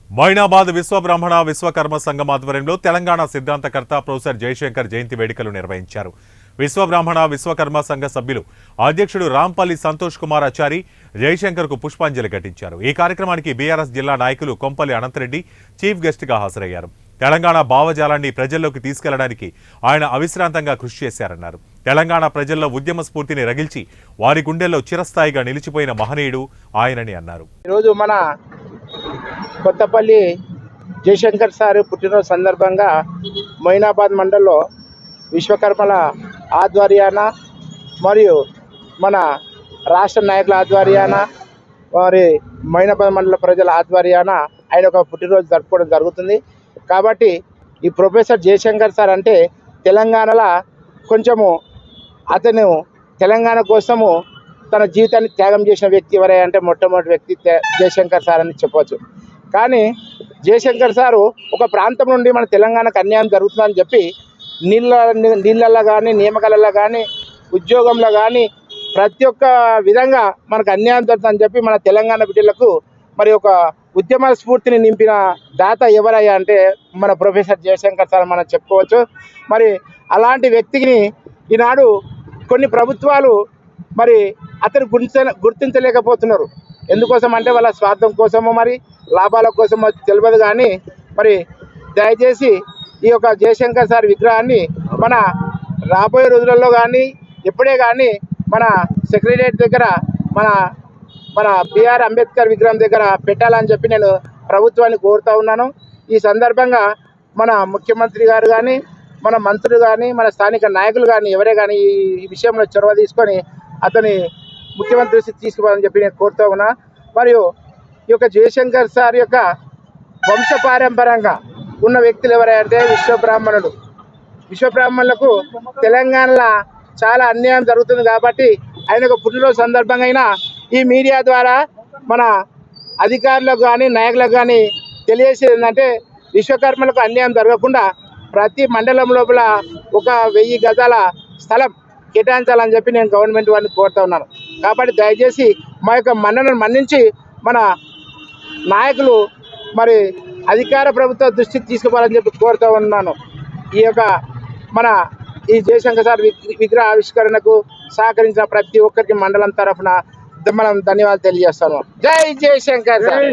మైనాబాద్ విశ్వబ్రాహ్మణ విశ్వకర్మ సంఘం ఆధ్వర్యంలో తెలంగాణ సిద్ధాంతకర్త ప్రొఫెసర్ జయశంకర్ జయంతి వేడుకలు నిర్వహించారు. విశ్వబ్రాహ్మణ విశ్వకర్మ సంఘ సభ్యులు అధ్యక్షుడు రాంపల్లి సంతోష్ కుమార్ ఆచారి జయశంకర్ కు పుష్పాంజలి ఘటించారు. ఈ కార్యక్రమానికి బీఆర్ఎస్ జిల్లా నాయకులు కొంపల్లి అనంతరెడ్డి చీఫ్ గెస్ట్ గా హాజరయ్యారు. తెలంగాణ భావజాలాన్ని ప్రజల్లోకి తీసుకెళ్లడానికి ఆయన అవిశ్రాంతంగా కృషి చేశారన్నారు. తెలంగాణ ప్రజల్లో ఉద్యమ స్ఫూర్తిని రగిల్చి వారి గుండెల్లో చిరస్థాయిగా నిలిచిపోయిన మహనీయుడు ఆయనని అన్నారు. ఈరోజు మన కొత్తపల్లి జయశంకర్ సార్ పుట్టినరోజు సందర్భంగా మైనాబాద్ మండల్లో విశ్వకర్మల ఆధ్వర్యాన మరియు మన రాష్ట్ర నాయకుల ఆధ్వర్యాన మరి మైనాబాద్ మండల ప్రజల ఆధ్వర్యాన ఆయన ఒక పుట్టినరోజు జరుపుకోవడం జరుగుతుంది. కాబట్టి ఈ ప్రొఫెసర్ జయశంకర్ సార్ అంటే తెలంగాణలో కొంచెము అతను తెలంగాణ కోసము తన జీవితాన్ని త్యాగం చేసిన వ్యక్తి ఎవరై అంటే మొట్టమొదటి వ్యక్తి జయశంకర్ సార్ అని చెప్పవచ్చు. కానీ జయశంకర్ సారు ఒక ప్రాంతం నుండి మన తెలంగాణకు అన్యాయం జరుగుతుందని చెప్పి నీళ్ళల్లో కానీ నియామకాలలో కానీ ఉద్యోగంలో కానీ ప్రతి ఒక్క విధంగా మనకు అన్యాయం జరుగుతుందని చెప్పి మన తెలంగాణ బిడ్డలకు మరి ఒక ఉద్యమ స్ఫూర్తిని నింపిన దాత ఎవరయ్యా అంటే మన ప్రొఫెసర్ జయశంకర్ సార్ మనం చెప్పుకోవచ్చు. మరి అలాంటి వ్యక్తిని ఈనాడు కొన్ని ప్రభుత్వాలు మరి అతను గుర్తించలేకపోతున్నారు. ఎందుకోసం అంటే వాళ్ళ స్వార్థం కోసమో మరి లాభాల కోసమో తెలియదు. కానీ మరి దయచేసి ఈ యొక్క జయశంకర్ సార్ విగ్రహాన్ని మన రాబోయే రోజులలో కానీ ఎప్పుడే కానీ మన సెక్రటరియట్ దగ్గర మన బిఆర్ అంబేద్కర్ విగ్రహం దగ్గర పెట్టాలని చెప్పి నేను ప్రభుత్వాన్ని కోరుతూ ఉన్నాను. ఈ సందర్భంగా మన ముఖ్యమంత్రి గారు కానీ మన మంత్రులు కానీ మన స్థానిక నాయకులు కానీ ఎవరే కానీ ఈ విషయంలో చొరవ తీసుకొని అతని ముఖ్యమంత్రి తీసుకోవాలని చెప్పి నేను కోరుతూ ఉన్నా. మరియు ఈ యొక్క జయశంకర్ సార్ యొక్క వంశపారంపరంగా ఉన్న వ్యక్తులు ఎవరంటే విశ్వబ్రాహ్మణులు. విశ్వబ్రాహ్మణులకు తెలంగాణలో చాలా అన్యాయం జరుగుతుంది. కాబట్టి ఆయన ఒక పుట్టినరోజు సందర్భంగా అయినా ఈ మీడియా ద్వారా మన అధికారులకు కానీ నాయకులకు కానీ తెలియజేసేది ఏంటంటే విశ్వకర్మలకు అన్యాయం జరగకుండా ప్రతి మండలం లోపల 1000 గజాల స్థలం కేటాయించాలని చెప్పి నేను గవర్నమెంట్ వారిని కోరుతూ ఉన్నాను. కాబట్టి దయచేసి మా యొక్క మన్ననను మన్నించి మన నాయకులు మరి అధికార ప్రభుత్వ దృష్టికి తీసుకుపోవాలని చెప్పి కోరుతూ ఉన్నాను. ఈ యొక్క మన ఈ జయశంకర్ సార్ విగ్రహ ఆవిష్కరణకు సహకరించిన ప్రతి ఒక్కరికి మండలం తరఫున మనం ధన్యవాదాలు తెలియజేస్తాను. జై జయశంకర్ సార్.